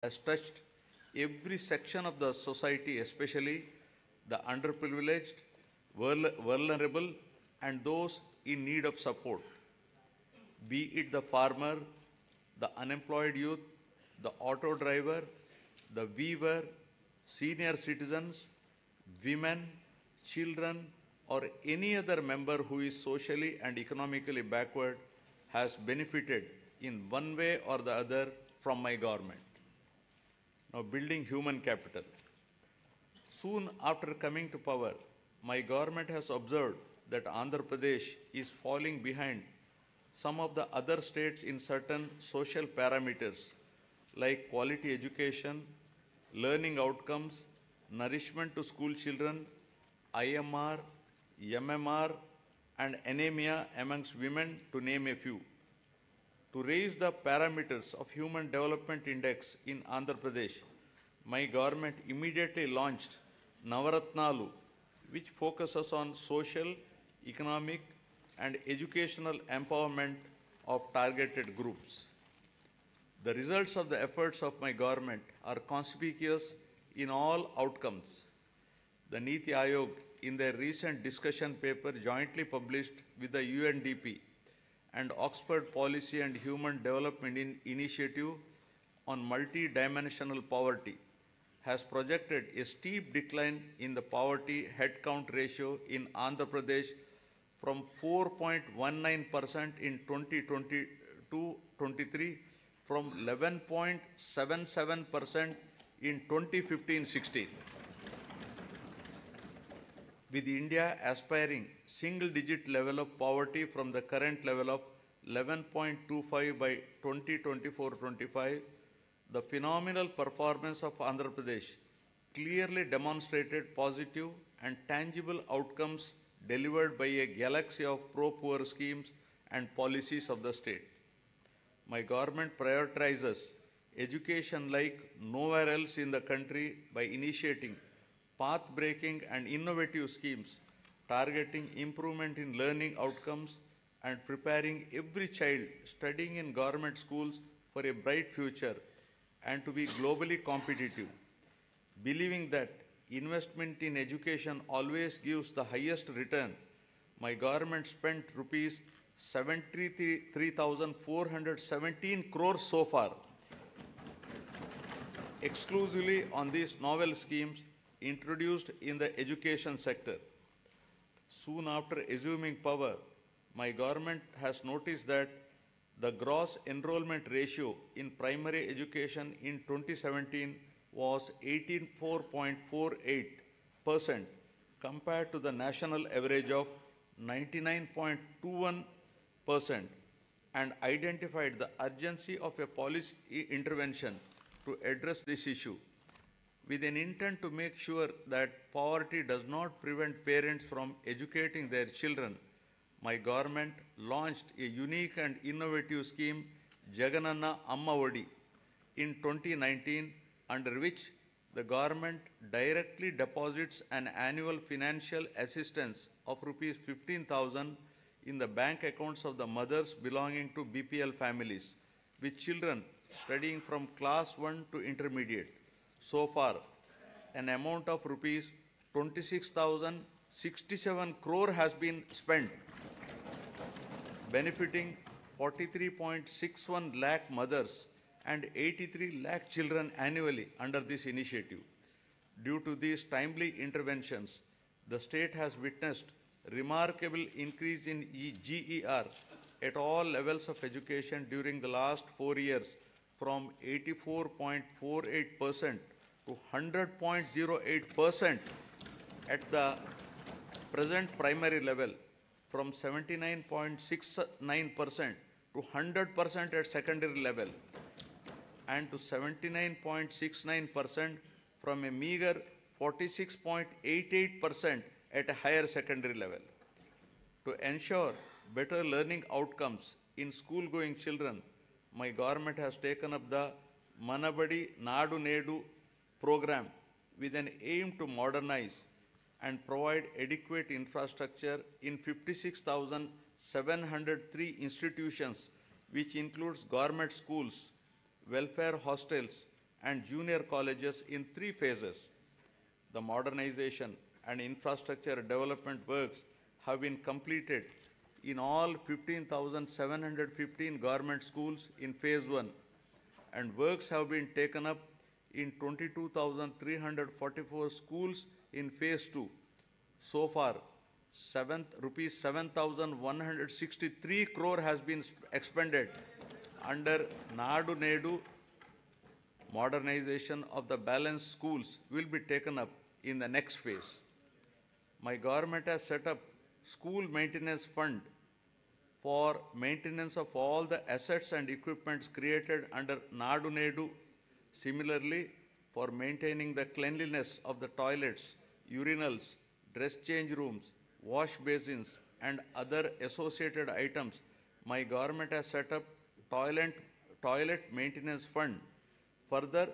has touched every section of the society, especially the underprivileged, vulnerable, and those in need of support, be it the farmer, the unemployed youth, the auto driver, the weaver, senior citizens, women, children, or any other member who is socially and economically backward has benefited in one way or the other from my government. Now, building human capital. Soon after coming to power, my government has observed that Andhra Pradesh is falling behind some of the other states in certain social parameters like quality education, learning outcomes, nourishment to school children, IMR, MMR, and anemia amongst women, to name a few. To raise the parameters of Human Development Index in Andhra Pradesh, my government immediately launched Navaratnalu, which focuses on social, economic, and educational empowerment of targeted groups. The results of the efforts of my government are conspicuous in all outcomes. The Niti Aayog, in their recent discussion paper jointly published with the UNDP and Oxford Policy and Human Development Initiative on multi-dimensional poverty, has projected a steep decline in the poverty headcount ratio in Andhra Pradesh from 4.19% in 2022-23 from 11.77% in 2015-16. With India aspiring single-digit level of poverty from the current level of 11.25 by 2024-25, the phenomenal performance of Andhra Pradesh clearly demonstrated positive and tangible outcomes delivered by a galaxy of pro-poor schemes and policies of the state. My government prioritizes education like nowhere else in the country by initiating path-breaking and innovative schemes targeting improvement in learning outcomes and preparing every child studying in government schools for a bright future and to be globally competitive. Believing that investment in education always gives the highest return, my government spent rupees 73,417 crores so far exclusively on these novel schemes introduced in the education sector. Soon after assuming power, my government has noticed that the gross enrollment ratio in primary education in 2017 was 84.48% compared to the national average of 99.21% and identified the urgency of a policy intervention to address this issue. With an intent to make sure that poverty does not prevent parents from educating their children, my government launched a unique and innovative scheme, Jagananna Amma Odi, in 2019, under which the government directly deposits an annual financial assistance of rupees 15,000 in the bank accounts of the mothers belonging to BPL families, with children studying from class 1 to intermediate. So far, an amount of rupees 26,067 crore has been spent, benefiting 43.61 lakh mothers and 83 lakh children annually under this initiative. Due to these timely interventions, the state has witnessed remarkable increase in GER at all levels of education during the last 4 years, from 84.48% to 100.08% at the present primary level, from 79.69% to 100% at secondary level, and to 79.69% from a meager 46.88% at a higher secondary level. To ensure better learning outcomes in school-going children, my government has taken up the Manabadi Nadu Nedu program with an aim to modernize and provide adequate infrastructure in 56,703 institutions, which includes government schools, welfare hostels, and junior colleges in 3 phases. The modernization and infrastructure development works have been completed in all 15,715 government schools in phase 1, and works have been taken up in 22,344 schools in phase 2. So far, rupees 7,163 crore has been expended under Nadu Nedu. Modernization of the balanced schools will be taken up in the next phase. My government has set up school maintenance fund for maintenance of all the assets and equipments created under Nadu Nedu. Similarly, for maintaining the cleanliness of the toilets, urinals, dress change rooms, wash basins, and other associated items, my government has set up toilet maintenance fund. Further,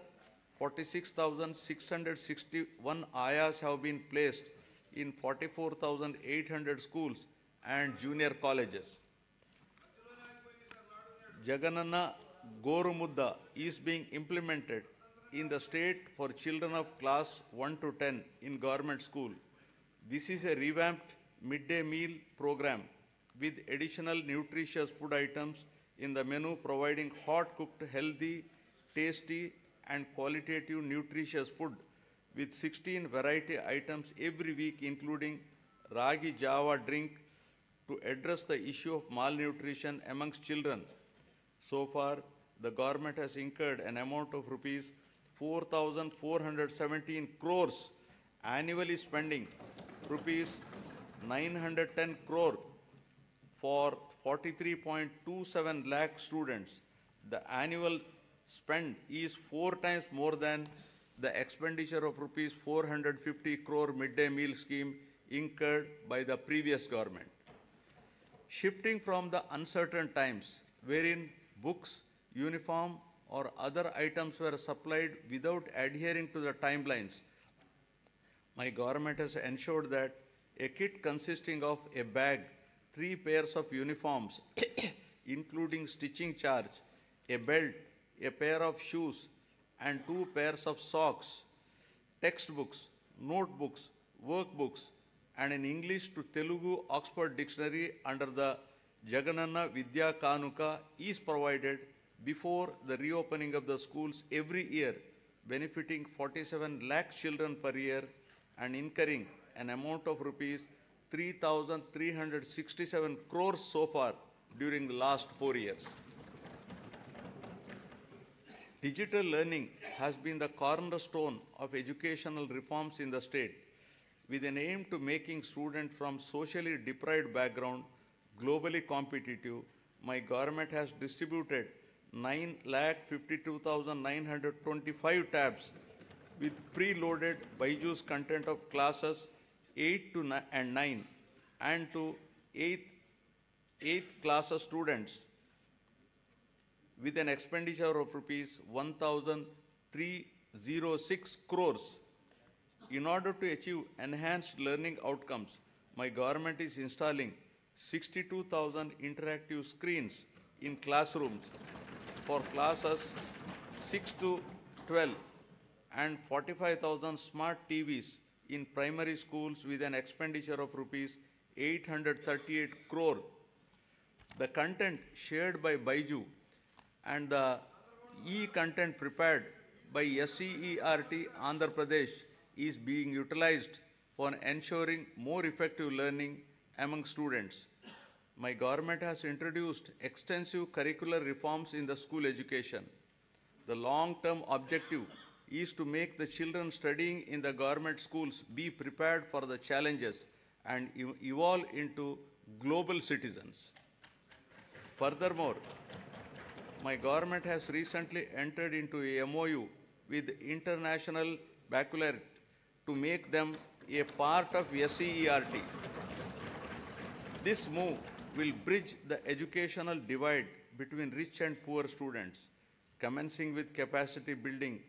46,661 ayas have been placed in 44,800 schools and junior colleges. Jagananna Gorumudda is being implemented in the state for children of class 1 to 10 in government school. This is a revamped midday meal program with additional nutritious food items in the menu, providing hot cooked, healthy, tasty and qualitative nutritious food with 16 variety items every week, including Ragi Java drink to address the issue of malnutrition amongst children. So far, the government has incurred an amount of rupees 4,417 crores, annually spending rupees 910 crore for 43.27 lakh students. The annual spend is 4 times more than the expenditure of rupees 450 crore midday meal scheme incurred by the previous government. Shifting from the uncertain times wherein books, uniform or other items were supplied without adhering to the timelines, my government has ensured that a kit consisting of a bag, 3 pairs of uniforms, including stitching charge, a belt, a pair of shoes, and 2 pairs of socks, textbooks, notebooks, workbooks, and an English to Telugu Oxford Dictionary under the Jagananna Vidya Kanuka is provided before the reopening of the schools every year, benefiting 47 lakh children per year and incurring an amount of rupees 3,367 crores so far during the last 4 years. Digital learning has been the cornerstone of educational reforms in the state, with an aim to making students from socially deprived background globally competitive. My government has distributed 9,52,925 tabs with preloaded Byju's content of classes 8 to 9 and to 8th class students with an expenditure of rupees 1,306 crores. In order to achieve enhanced learning outcomes, my government is installing 62,000 interactive screens in classrooms for classes 6 to 12 and 45,000 smart TVs in primary schools with an expenditure of rupees 838 crore. The content shared by Byju and the e-content prepared by SCERT Andhra Pradesh is being utilized for ensuring more effective learning among students. My government has introduced extensive curricular reforms in the school education. The long-term objective is to make the children studying in the government schools be prepared for the challenges and evolve into global citizens. Furthermore, my government has recently entered into a MOU with International Baccalaureate to make them a part of SCERT. This move will bridge the educational divide between rich and poor students, commencing with capacity building